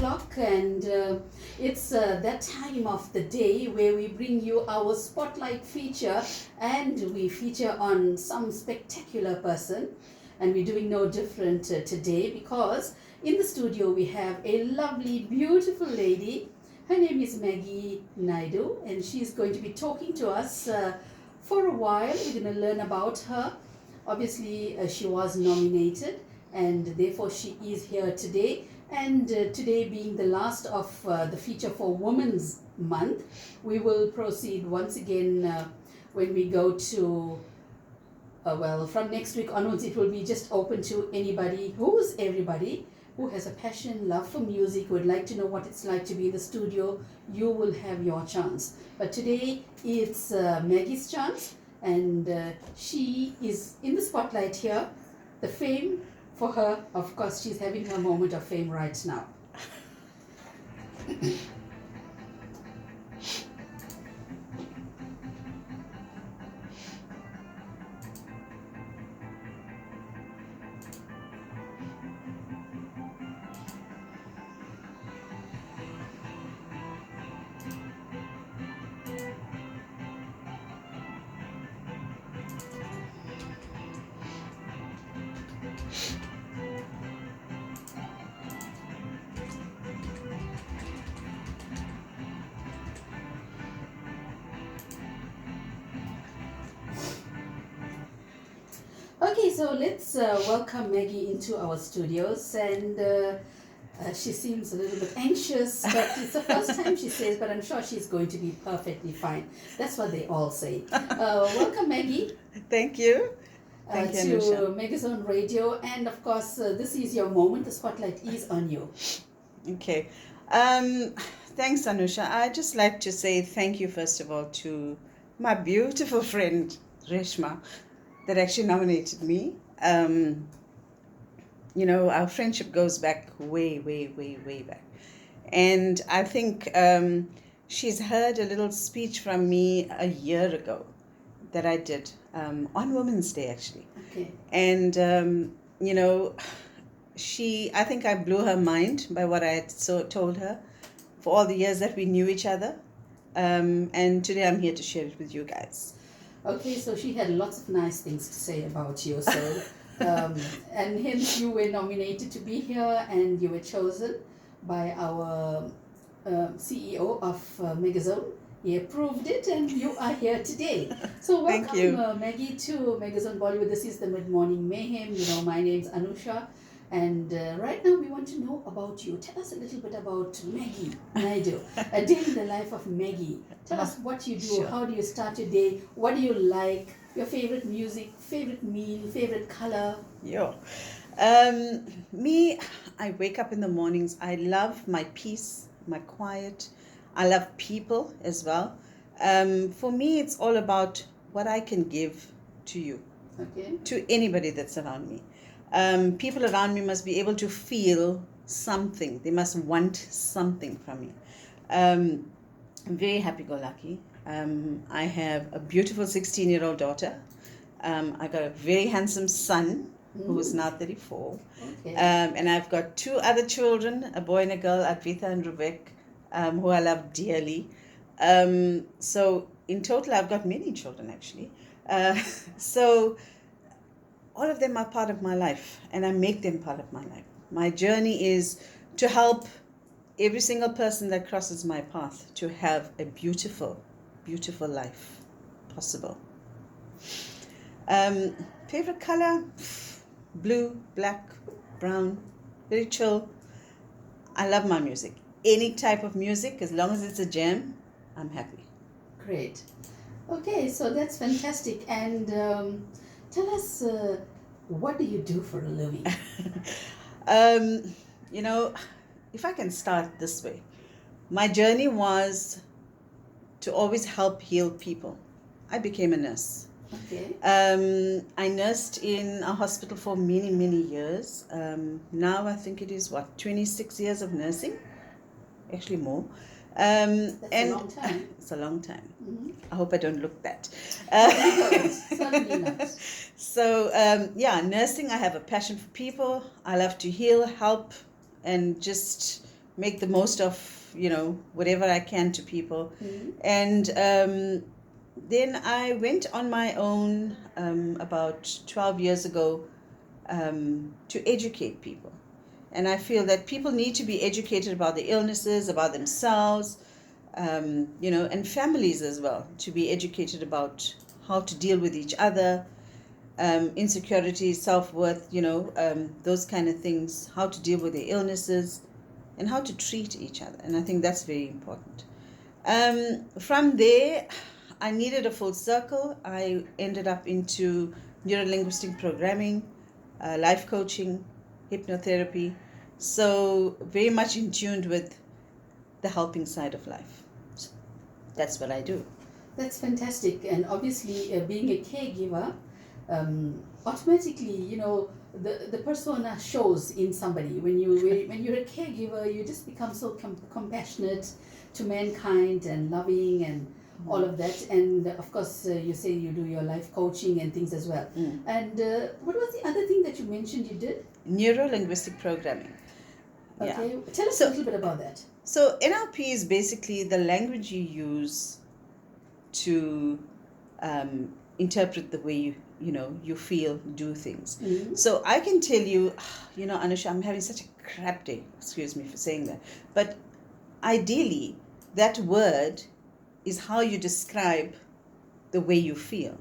o'clock, and it's that time of the day where we bring you our spotlight feature, and we feature on some spectacular person. And we're doing no different today, because in the studio we have a lovely, beautiful lady. Her name is Maggie Naidoo, and she's going to be talking to us for a while. We're going to learn about her. Obviously, she was nominated, and therefore she is here today. And today being the last of the feature for Women's Month, we will proceed once again when we go to, well, from next week onwards, it will be just open to anybody, who's everybody, who has a passion, love for music, would like to know what it's like to be in the studio. You will have your chance. But today it's Maggie's chance, and she is in the spotlight here. The fame for her, of course, she's having her moment of fame right now. Okay, so let's welcome Maggie into our studios, and she seems a little bit anxious, but it's the first time she says, but I'm sure she's going to be perfectly fine. That's what they all say. Welcome, Maggie. Thank you. Thank you, to Anusha. Megazone Radio, and of course, this is your moment. The spotlight is on you. Okay. Thanks, Anusha. I'd just like to say thank you, first of all, to my beautiful friend, Reshma, that actually nominated me. You know, our friendship goes back way, way, way, way back. And I think she's heard a little speech from me a year ago that I did on Women's Day, actually. Okay. And, you know, I think I blew her mind by what I had told her for all the years that we knew each other. And today I'm here to share it with you guys. Okay, so she had lots of nice things to say about you. So, and hence you were nominated to be here, and you were chosen by our CEO of Megazone. He approved it, and you are here today. So welcome, Thank you. Maggie, to Megazone Bollywood. This is the Mid-Morning Mayhem. You know, my name's Anusha. And right now we want to know about you. Tell us a little bit about Maggie Naidoo, a day in the life of Maggie. Tell us what you do, Sure. How do you start your day, what do you like, your favorite music, favorite meal, favorite color. Yeah. Me, I wake up in the mornings. I love my peace, my quiet. I love people as well. For me, it's all about what I can give to you, Okay. to anybody that's around me. People around me must be able to feel something. They must want something from me. I'm very happy-go-lucky. I have a beautiful 16-year-old daughter. I got a very handsome son who is now 34. Okay. And I've got two other children, a boy and a girl, Advita and Rubek, who I love dearly. So in total, I've got many children, actually. So all of them are part of my life, and I make them part of my life. My journey is to help every single person that crosses my path to have a beautiful, beautiful life possible. Favorite color? Blue, black, brown, very chill. I love my music. Any type of music, as long as it's a jam, I'm happy. Great. Okay, so that's fantastic. And tell us, what do you do for a living? You know, if I can start this way, my journey was to always help heal people. I became a nurse. Okay. I nursed in a hospital for many, many years. Now I think it is 26 years of nursing, actually more. That's a long time. It's a long time. Mm-hmm. I hope I don't look that. Certainly not. So nursing, I have a passion for people. I love to heal, help, and just make the most of, whatever I can to people. And then I went on my own about 12 years ago to educate people. And I feel that people need to be educated about the illnesses, about themselves, and families as well, to be educated about how to deal with each other, insecurity, self-worth, those kind of things, how to deal with the illnesses, and how to treat each other. And I think that's very important. From there, I needed a full circle. I ended up into Neuro Linguistic Programming, life coaching, hypnotherapy. So very much in tune with the helping side of life. So that's what I do. That's fantastic. And obviously, being a caregiver, automatically, the persona shows in somebody. When you're a caregiver, you just become so compassionate to mankind and loving and all of that. And of course, you say you do your life coaching and things as well. And what was the other thing that you mentioned you did? Neuro Linguistic Programming. Okay, tell us a little bit about that. So NLP is basically the language you use to interpret the way you feel, do things. So I can tell you, Anusha, I'm having such a crap day. Excuse me for saying that. But ideally, that word is how you describe the way you feel.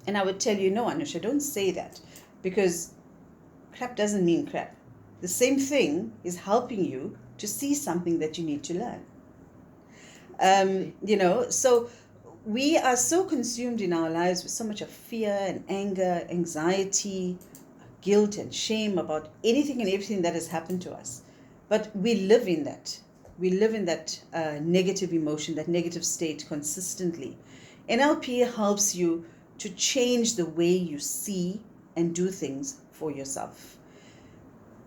And I would tell you, no, Anusha, don't say that, because crap doesn't mean crap. The same thing is helping you to see something that you need to learn. So we are so consumed in our lives with so much of fear and anger, anxiety, guilt and shame about anything and everything that has happened to us. But we live in that. We live in that negative emotion, that negative state consistently. NLP helps you to change the way you see and do things for yourself.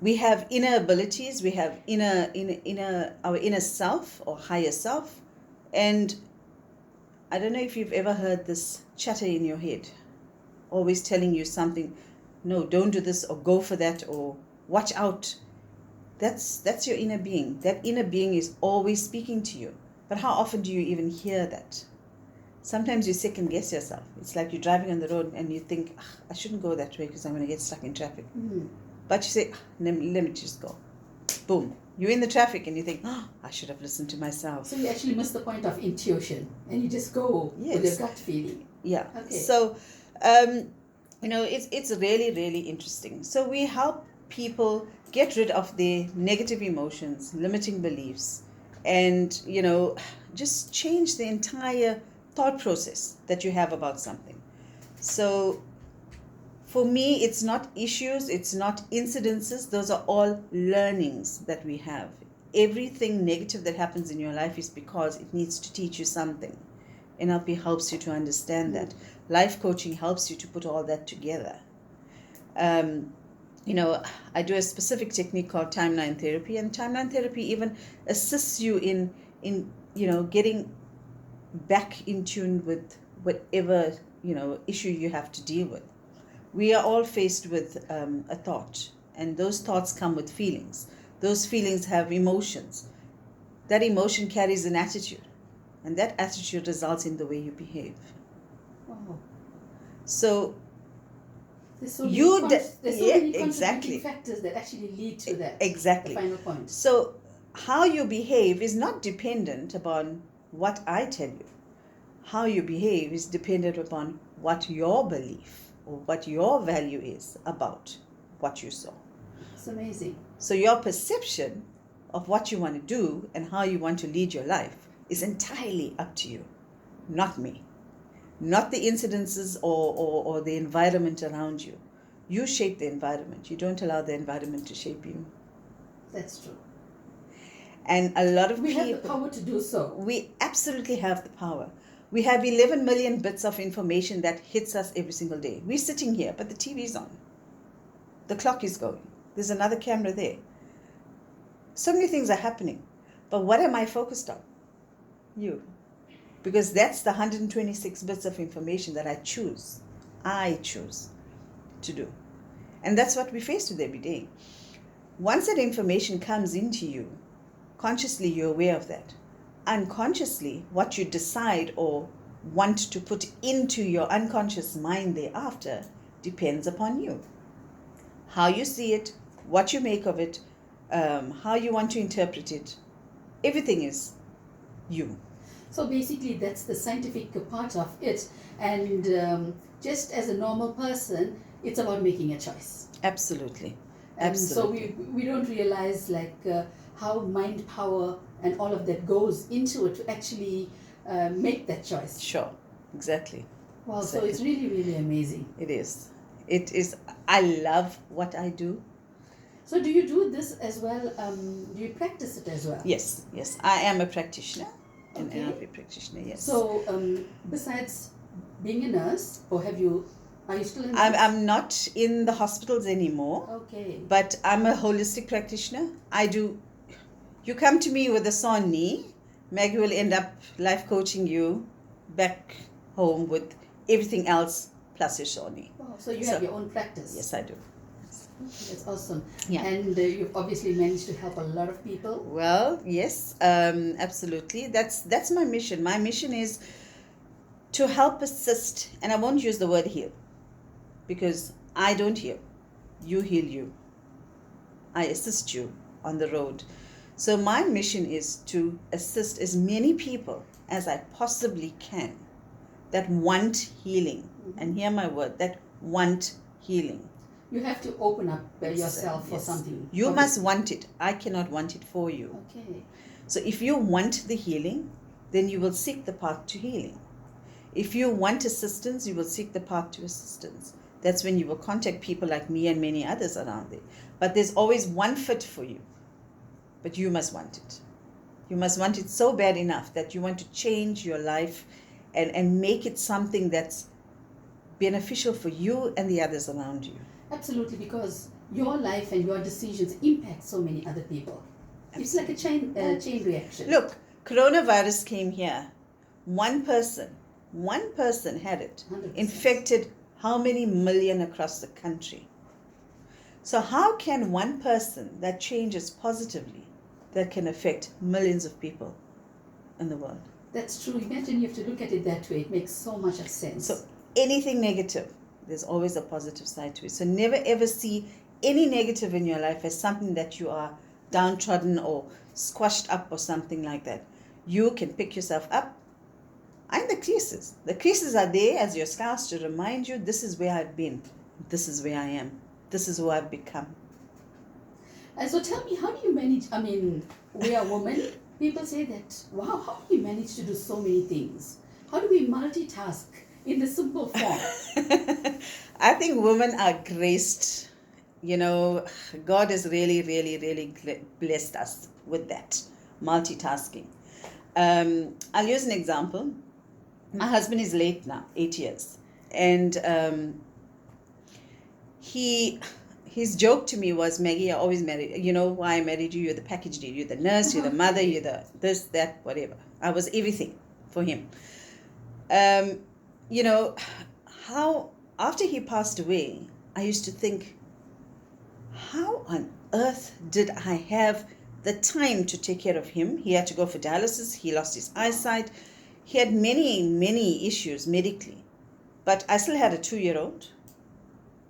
We have inner abilities, we have our inner self or higher self. And I don't know if you've ever heard this chatter in your head, always telling you something, no, don't do this, or go for that, or watch out. That's your inner being. That inner being is always speaking to you. But how often do you even hear that? Sometimes you second guess yourself. It's like you're driving on the road and you think, I shouldn't go that way because I'm going to get stuck in traffic. But you say, let me just go. Boom. You're in the traffic and you think, I should have listened to myself. So you actually miss the point of intuition and you just go with your gut feeling. Yeah. Okay. So, it's really, really interesting. So we help people get rid of their negative emotions, limiting beliefs, and, just change the entire thought process that you have about something. So for me, it's not issues, it's not incidences. Those are all learnings that we have. Everything negative that happens in your life is because it needs to teach you something. NLP helps you to understand that. Life coaching helps you to put all that together. I do a specific technique called timeline therapy, and timeline therapy even assists you in getting back in tune with whatever, issue you have to deal with. We are all faced with a thought, and those thoughts come with feelings. Those feelings have emotions. That emotion carries an attitude, and that attitude results in the way you behave. Wow. So there's so many exactly factors that actually lead to that. Exactly. The final point. So how you behave is not dependent upon what I tell you. How you behave is dependent upon what your belief or what your value is about what you saw. It's amazing. So your perception of what you want to do and how you want to lead your life is entirely up to you, not me. Not the incidences or the environment around you. You shape the environment. You don't allow the environment to shape you. That's true. And a lot of we people... have the power to do so. We absolutely have the power. We have 11 million bits of information that hits us every single day. We're sitting here, but the TV's on. The clock is going. There's another camera there. So many things are happening. But what am I focused on? You. Because that's the 126 bits of information that I choose to do. And that's what we face with every day. Once that information comes into you, Consciously, you're aware of that. Unconsciously, what you decide or want to put into your unconscious mind thereafter depends upon you. How you see it, what you make of it, how you want to interpret it, everything is you. So basically, that's the scientific part of it. And just as a normal person, it's about making a choice. Absolutely. And Absolutely. so we don't realize how mind power and all of that goes into it to actually make that choice. Sure, exactly. Wow, Exactly. so it's really, really amazing. It is. It is. I love what I do. So do you do this as well? Do you practice it as well? Yes, I am a practitioner, an Okay. NLP practitioner, yes. So besides being a nurse, or are you still in I'm not in the hospitals anymore, Okay. but I'm a holistic practitioner. You come to me with a sore knee, Maggie will end up life coaching you back home with everything else plus your sore knee. Wow, so you have your own practice. Yes, I do. That's awesome. Yeah. And you've obviously managed to help a lot of people. Well, yes, absolutely. That's my mission. My mission is to help assist, and I won't use the word heal, because I don't heal. You heal you. I assist you on the road. So my mission is to assist as many people as I possibly can that want healing. And hear my word, that want healing. You have to open up yourself for Yes. something. You Okay. must want it. I cannot want it for you. Okay. So if you want the healing, then you will seek the path to healing. If you want assistance, you will seek the path to assistance. That's when you will contact people like me and many others around there. But there's always one fit for you. But you must want it. You must want it so bad enough that you want to change your life and make it something that's beneficial for you and the others around you. Absolutely, because your life and your decisions impact so many other people. It's like a chain reaction. Look, coronavirus came here. One person had it. 100%. Infected how many million across the country? So how can one person that changes positively, that can affect millions of people in the world? That's true. Imagine you have to look at it that way. It makes so much of sense. So anything negative, there's always a positive side to it. So never ever see any negative in your life as something that you are downtrodden or squashed up or something like that. You can pick yourself up. And the creases. The creases are there as your scars to remind you, this is where I've been. This is where I am. This is who I've become. And so tell me, how do you manage? I mean, we are women. People say that, wow, how do we manage to do so many things? How do we multitask in the simple form? I think women are graced. You know, God has really, really, really blessed us with that, multitasking. I'll use an example. My husband is late now, 8 years. And his joke to me was, Maggie, I always married. You know why I married you? You're the package deal. You're the nurse, you're the mother, you're the this, that, whatever. I was everything for him. You know, how after he passed away, I used to think, how on earth did I have the time to take care of him? He had to go for dialysis. He lost his eyesight. He had many, many issues medically. But I still had a 2-year-old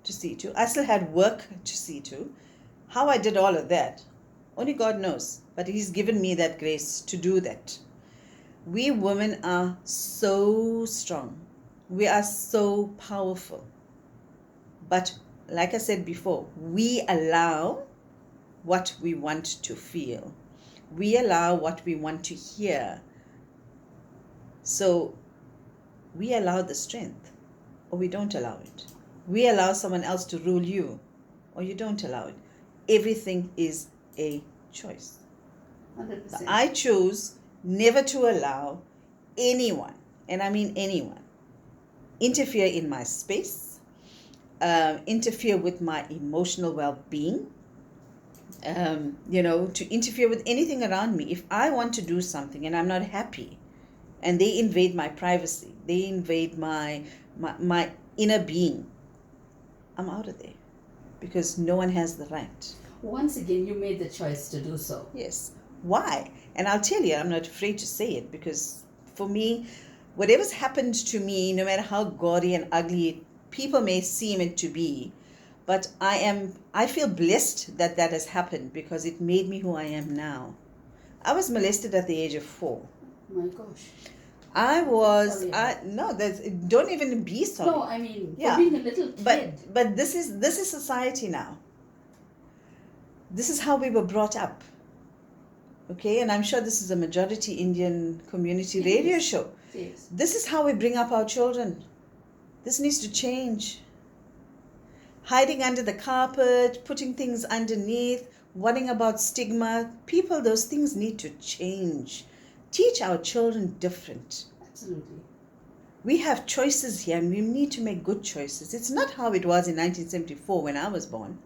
to see to. I still had work to see to. How I did all of that, only God knows. But He's given me that grace to do that. We women are so strong. We are so powerful. But like I said before, we allow what we want to feel. We allow what we want to hear. So we allow the strength, or we don't allow it. We allow someone else to rule you, or you don't allow it. Everything is a choice. 100%. I choose never to allow anyone, and I mean anyone, interfere in my space, interfere with my emotional well-being, to interfere with anything around me. If I want to do something and I'm not happy, and they invade my privacy, they invade my inner being, I'm out of there, because no one has the right. Once again, you made the choice to do so. Yes. Why? And I'll tell you, I'm not afraid to say it, because for me, whatever's happened to me, no matter how gaudy and ugly people may seem it to be, but I feel blessed that that has happened, because it made me who I am now. I was molested at the age of 4. My gosh. Don't even be sorry. No, I mean, Yeah. for being a little kid. But this is society now. This is how we were brought up. Okay, and I'm sure this is a majority Indian community radio show. Yes. This is how we bring up our children. This needs to change. Hiding under the carpet, putting things underneath, worrying about stigma. People, those things need to change. Teach our children different. Absolutely. We have choices here, and we need to make good choices. It's not how it was in 1974 when I was born.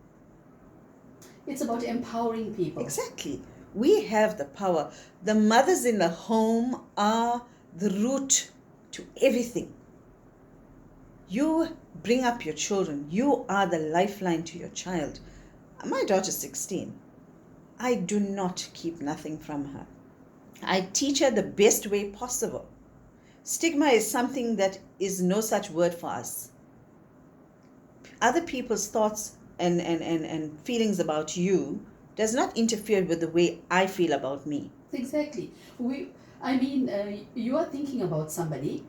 It's about empowering people. Exactly. We have the power. The mothers in the home are the root to everything. You bring up your children. You are the lifeline to your child. My daughter's 16. I do not keep nothing from her. I teach her the best way possible. Stigma is something that is no such word for us. Other people's thoughts and feelings about you does not interfere with the way I feel about me. Exactly. You are thinking about somebody,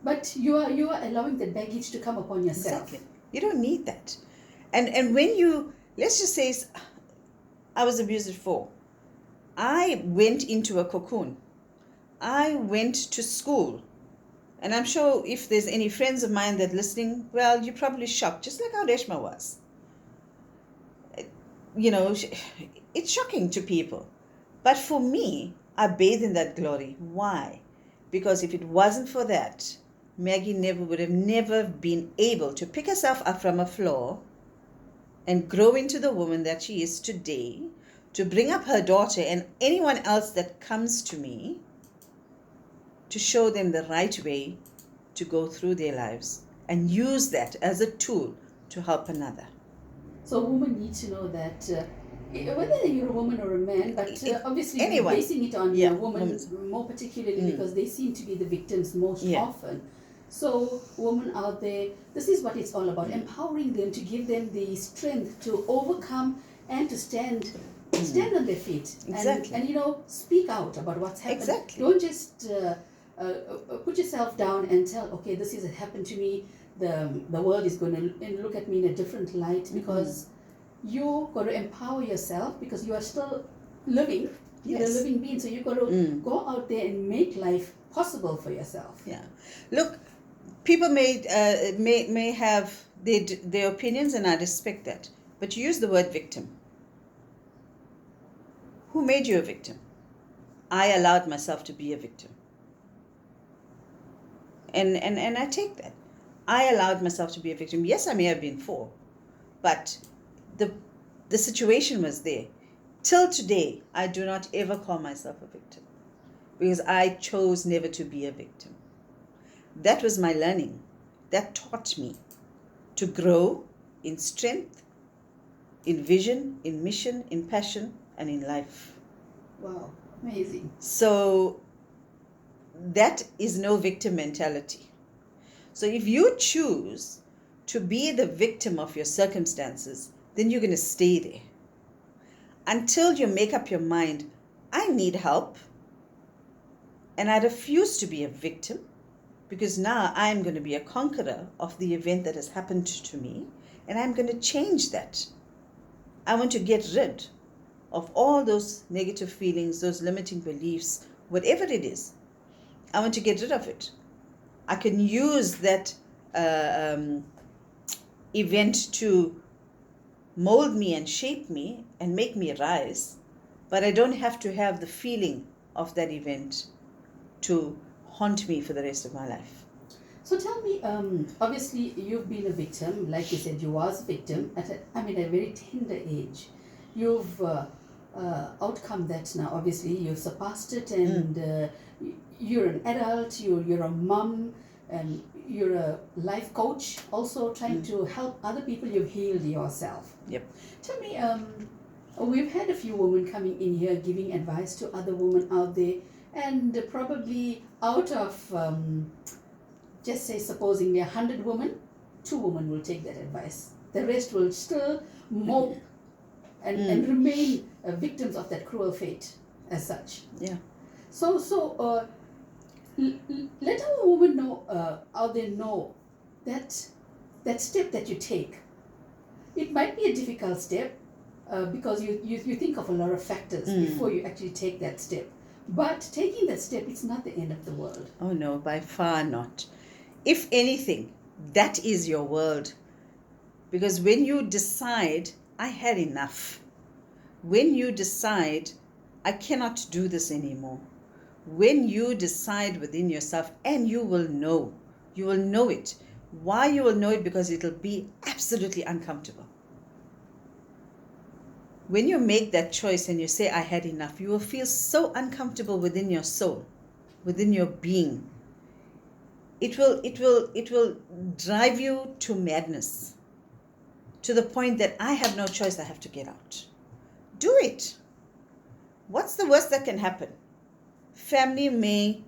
but you are allowing the baggage to come upon yourself. Exactly. You don't need that. And when you, let's just say, I was abused at 4. I went into a cocoon. I went to school. And I'm sure if there's any friends of mine that are listening, well, you're probably shocked, just like how Reshma was. You know, it's shocking to people. But for me, I bathe in that glory. Why? Because if it wasn't for that, Maggie would have never been able to pick herself up from a floor and grow into the woman that she is today, to bring up her daughter and anyone else that comes to me, to show them the right way to go through their lives and use that as a tool to help another. So women need to know that whether you're a woman or a man, but obviously anyone. We're basing it on women more particularly because they seem to be the victims most often. So women out there, this is what it's all about, empowering them, to give them the strength to overcome and to stand on their feet. Exactly. And speak out about what's happened. Exactly. Don't just put yourself down and tell, okay, this has happened to me. The world is going to look at me in a different light, because you've got to empower yourself, because you are still living. You're a living being, so you've got to go out there and make life possible for yourself. Yeah. Look, people may have their opinions, and I respect that. But you use the word victim. Who made you a victim? I allowed myself to be a victim. And I take that. I allowed myself to be a victim. Yes, I may have been 4, but the situation was there. Till today, I do not ever call myself a victim, because I chose never to be a victim. That was my learning. That taught me to grow in strength, in vision, in mission, in passion, and in life. Wow, amazing. So that is no victim mentality. So if you choose to be the victim of your circumstances, then you're going to stay there until you make up your mind, I need help, and I refuse to be a victim, because now I'm going to be a conqueror of the event that has happened to me, and I'm going to change that. I want to get rid of all those negative feelings, those limiting beliefs, whatever it is. I want to get rid of it. I can use that event to mold me and shape me and make me rise, but I don't have to have the feeling of that event to haunt me for the rest of my life. So tell me, obviously you've been a victim, like you said, you was a victim at a very tender age. You've outcome that now. Obviously you've surpassed it, and you're an adult, you're a mum, and you're a life coach, also trying to help other people. You've healed yourself. Yep. Tell me, We've had a few women coming in here giving advice to other women out there, and probably out of, just say, supposing there are 100 women, 2 women will take that advice. The rest will still mope and remain victims of that cruel fate as such. Yeah. So let our women know out there know that step that you take. It might be a difficult step because you think of a lot of factors before you actually take that step. But taking that step, it's not the end of the world. Oh no, by far not. If anything, that is your world. Because when you decide, I had enough. When you decide, I cannot do this anymore. When you decide within yourself, and you will know it. Why you will know it? Because it'll be absolutely uncomfortable. When you make that choice and you say, I had enough, you will feel so uncomfortable within your soul, within your being. It will drive you to madness, to the point that I have no choice, I have to get out. Do it. What's the worst that can happen? Family may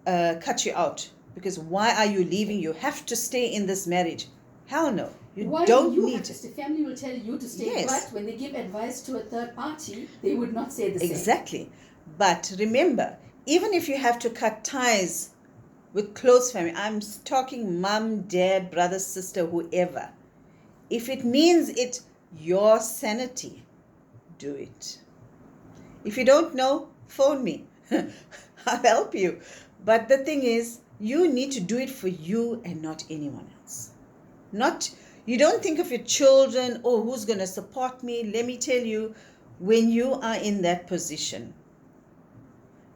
cut you out because why are you leaving? You have to stay in this marriage. Hell no. Why don't you need have to stay? Family will tell you to stay, Yes. but when they give advice to a third party, they would not say the same. Exactly. But remember, even if you have to cut ties with close family, I'm talking mom, dad, brother, sister, whoever. If it means it your sanity, do it. If you don't know, phone me. I'll help you. But the thing is, you need to do it for you and not anyone else. You don't think of your children, oh, who's going to support me? Let me tell you, when you are in that position,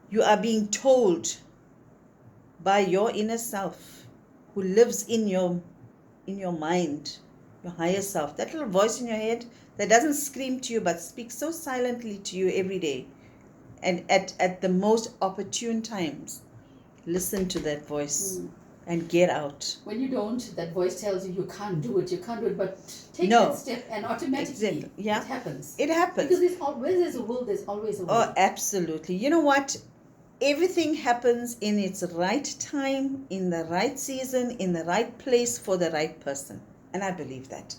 you are being told by your inner self, who lives in your mind, your higher self, that little voice in your head that doesn't scream to you but speaks so silently to you every day. And at the most opportune times, listen to that voice and get out. When you don't, that voice tells you can't do it, but take No. that step and automatically Exactly. Yeah. it happens. It happens. Because where there's a will, there's always a way. Oh, absolutely. You know what? Everything happens in its right time, in the right season, in the right place for the right person. And I believe that.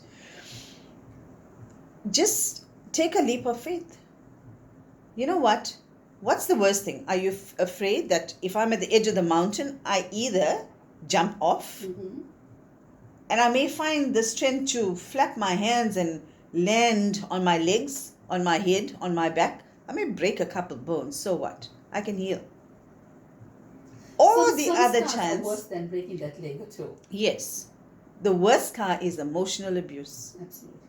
Just take a leap of faith. You know what? What's the worst thing? Are you afraid that if I'm at the edge of the mountain, I either jump off and I may find the strength to flap my hands and land on my legs, on my head, on my back. I may break a couple bones. So what? I can heal. Or the other chance. Are worse than breaking that leg or two. Yes. The worst scar is emotional abuse. Absolutely.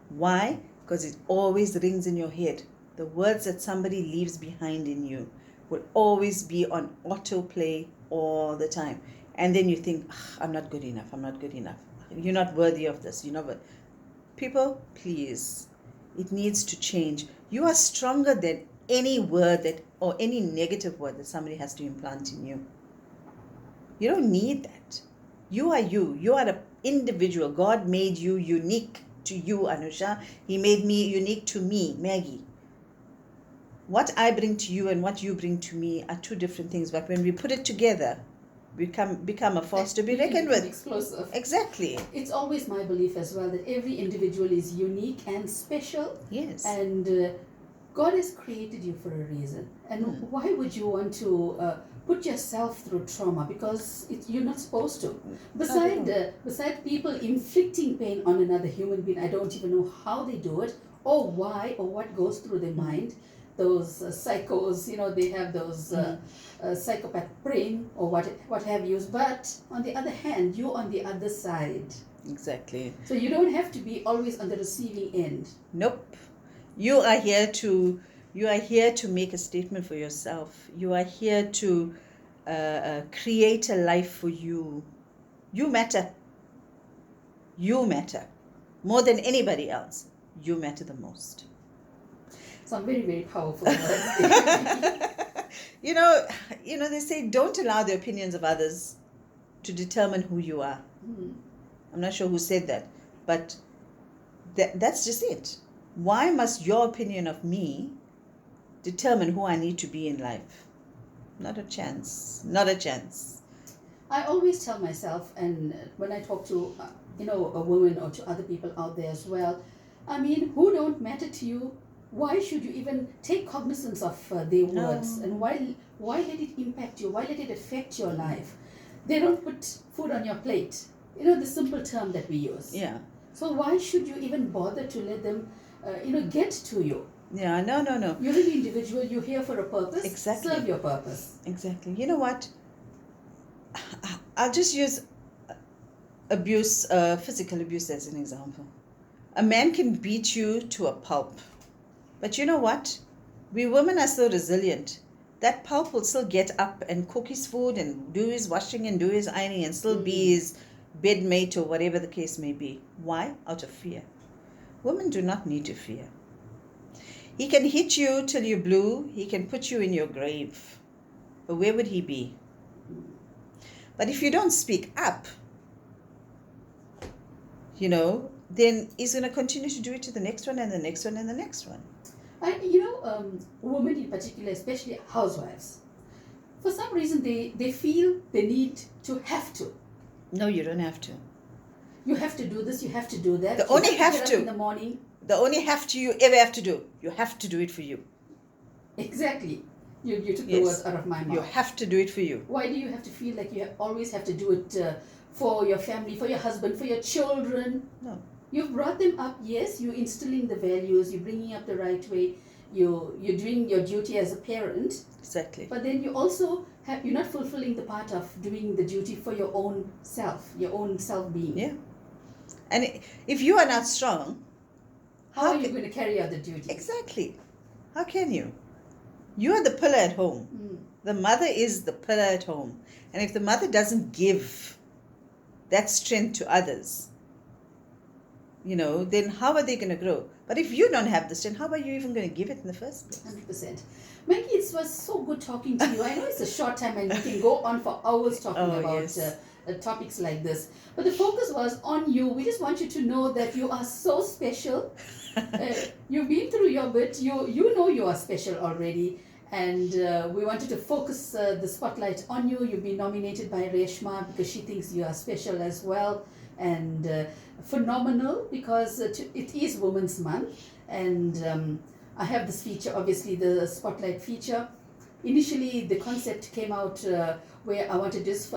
Why? Because it always rings in your head. The words that somebody leaves behind in you will always be on autoplay all the time. And then you think, I'm not good enough. I'm not good enough. You're not worthy of this. You're not worthy. People, please. It needs to change. You are stronger than any word or any negative word that somebody has to implant in you. You don't need that. You are you. You are an individual. God made you unique to you, Anusha. He made me unique to me, Maggie. What I bring to you and what you bring to me are two different things. But when we put it together, we become a force to be reckoned with. Explosive. Exactly. It's always my belief as well that every individual is unique and special. Yes. And God has created you for a reason. And why would you want to put yourself through trauma? Because you're not supposed to. Beside people inflicting pain on another human being, I don't even know how they do it or why or what goes through their mind. Those psychos, they have those psychopath brain or what have you. But on the other hand, you're on the other side. Exactly. So you don't have to be always on the receiving end. Nope. You are here to make a statement for yourself. You are here to create a life for you. You matter. You matter. More than anybody else. You matter the most. Some very, very powerful words. They say don't allow the opinions of others to determine who you are. I'm not sure who said that, but that's just it. Why must your opinion of me determine who I need to be in life? Not a chance. Not a chance. I always tell myself, and when I talk to, a woman or to other people out there as well, I mean, who don't matter to you? Why should you even take cognizance of their words? No. And why let it impact you? Why let it affect your life? They don't put food on your plate. The simple term that we use. Yeah. So why should you even bother to let them, get to you? Yeah, no. You're an individual. You're here for a purpose. Exactly. Serve your purpose. Exactly. You know what? I'll just use abuse, physical abuse as an example. A man can beat you to a pulp. But you know what? We women are so resilient. That pulp will still get up and cook his food and do his washing and do his ironing and still be his bedmate or whatever the case may be. Why? Out of fear. Women do not need to fear. He can hit you till you blue. He can put you in your grave. But where would he be? But if you don't speak up, then he's going to continue to do it to the next one and the next one and the next one. Women in particular, especially housewives, for some reason they feel the need to have to. No, you don't have to. You have to do this, you have to do that. The only have get to. Up in the morning. The only have to you ever have to do. You have to do it for you. Exactly. You took the Yes. words out of my mouth. You have to do it for you. Why do you have to feel like you always have to do it for your family, for your husband, for your children? No. You've brought them up, yes, you're instilling the values, you're bringing up the right way, you're doing your duty as a parent. Exactly. But then you also you're not fulfilling the part of doing the duty for your own self-being. Yeah. And if you are not strong, how are you going to carry out the duty? Exactly. How can you? You are the pillar at home. The mother is the pillar at home. And if the mother doesn't give that strength to others, then how are they going to grow? But if you don't have the strength, how are you even going to give it in the first place? 100%. Maggie, it was so good talking to you. I know it's a short time and we can go on for hours talking about yes. Topics like this. But the focus was on you. We just want you to know that you are so special. You've been through your bit. You know you are special already. And we wanted to focus the spotlight on you. You've been nominated by Reshma because she thinks you are special as well. And phenomenal because it is Women's Month. And I have this feature, obviously the spotlight feature. Initially, the concept came out where I wanted this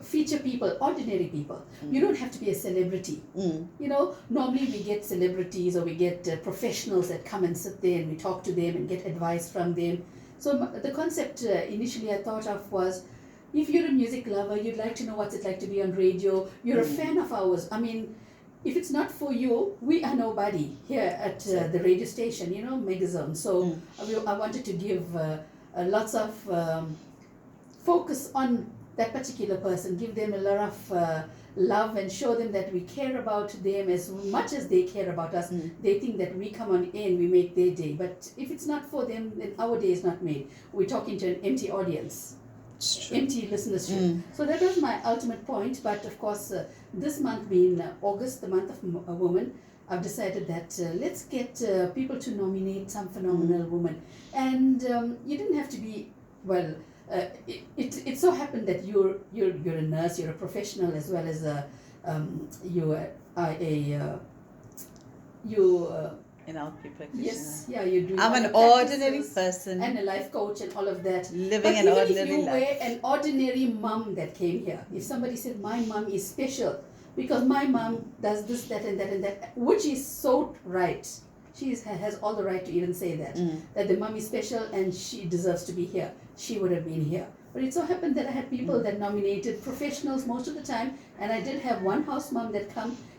feature people, ordinary people. You don't have to be a celebrity. Normally we get celebrities or we get professionals that come and sit there and we talk to them and get advice from them. So the concept initially I thought of was, if you're a music lover, you'd like to know what's it like to be on radio, you're a fan of ours. I mean, if it's not for you, we are nobody here at the radio station, Megazone. So I wanted to give lots of focus on that particular person, give them a lot of love and show them that we care about them as much as they care about us. They think that we come on in, we make their day. But if it's not for them, then our day is not made. We're talking to an empty audience. Empty listenership. So that was my ultimate point. But of course, this month being August, the month of a woman, I've decided that let's get people to nominate some phenomenal woman. And you didn't have to be, it so happened that you're a nurse, you're a professional as well as an LP practitioner. Yes, yeah, you're doing. I'm an ordinary person and a life coach and all of that. Living an ordinary life. But even if you were an ordinary mom that came here, if somebody said my mom is special because my mom does this, that, and that, and that, which is so right. She has all the right to even say that the mom is special and she deserves to be here. She would have been here. But it so happened that I had people that nominated professionals most of the time, and I did have one house mom that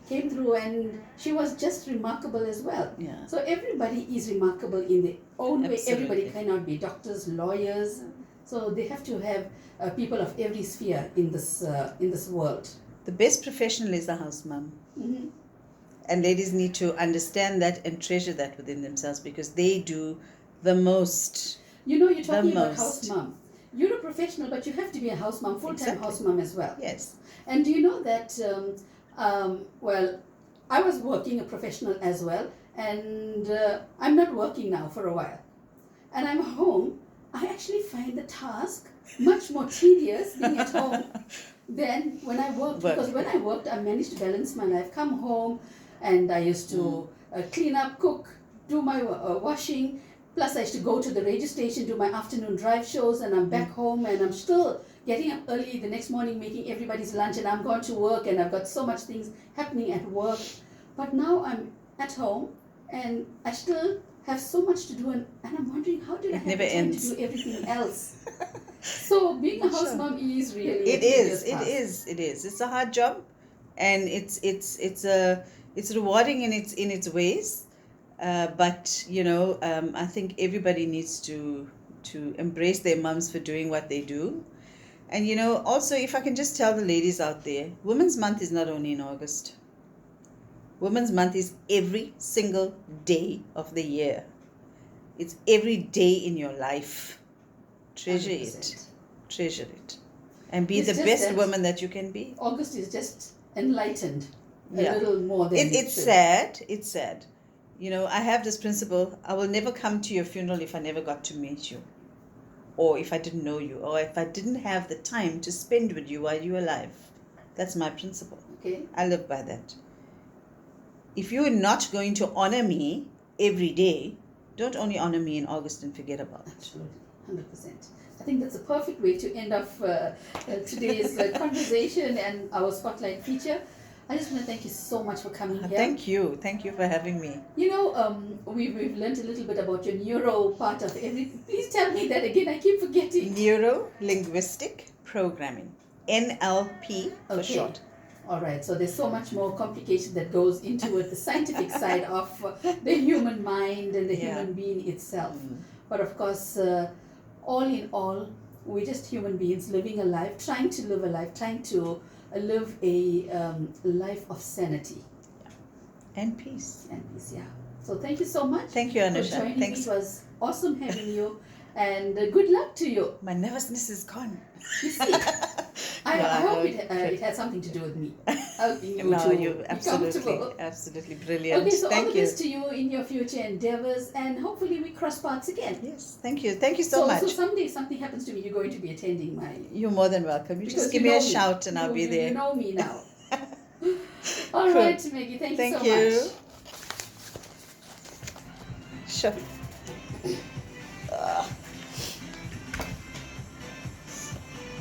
came through, and she was just remarkable as well. Yeah. So everybody is remarkable in their own way. Absolutely. Everybody cannot be doctors, lawyers. So they have to have people of every sphere in this world. The best professional is the house mom. And ladies need to understand that and treasure that within themselves because they do the most. You're talking about house mom. You're a professional, but you have to be a house mom, full-time Exactly. house mom as well. Yes. And do you know that, I was working a professional as well, and I'm not working now for a while. And I'm home. I actually find the task much more tedious being at home than when I worked. Because when I worked, I managed to balance my life. Come home, and I used to clean up, cook, do my washing. Plus, I used to go to the radio station, do my afternoon drive shows, and I'm back home, and I'm still getting up early the next morning, making everybody's lunch, and I'm going to work, and I've got so much things happening at work. But now I'm at home, and I still have so much to do, and I'm wondering, how did I have the time to do everything else? So being a house mom is really it is. It's a hard job, and it's rewarding in its ways. But I think everybody needs to embrace their mums for doing what they do. And also, if I can just tell the ladies out there, Women's Month is not only in August. Women's Month is every single day of the year. It's every day in your life. Treasure 100%. It. Treasure it. And be the best woman that you can be. August is just enlightened a little more than it's sad. It's sad. I have this principle: I will never come to your funeral if I never got to meet you, or if I didn't know you, or if I didn't have the time to spend with you while you were alive. That's my principle. Okay. I live by that. If you're not going to honor me every day, don't only honor me in August and forget about it. Absolutely, 100%. I think that's a perfect way to end off today's conversation and our spotlight feature. I just want to thank you so much for coming here. Thank you for having me. We've learned a little bit about your neuro part of everything. Please tell me that again. I keep forgetting. Neuro Linguistic Programming, NLP for short. All right. So there's so much more complication that goes into it, the scientific side of the human mind and the human being itself. But of course, all in all, we're just human beings living a life, trying to live a life, trying to live a life of sanity and peace. So thank you so much. Thank you, Anusha. Thanks. It was awesome having you, and good luck to you. My nervousness is gone. You see, I hope it had something to do with me. Helping you you're absolutely brilliant. Okay, so all the best to you in your future endeavors, and hopefully we cross paths again. Yes, thank you so much. So someday something happens to me, you're going to be attending my... You're more than welcome. You just give me a shout and I'll be there. You know me now. All right, Maggie, thank you so much. Sure.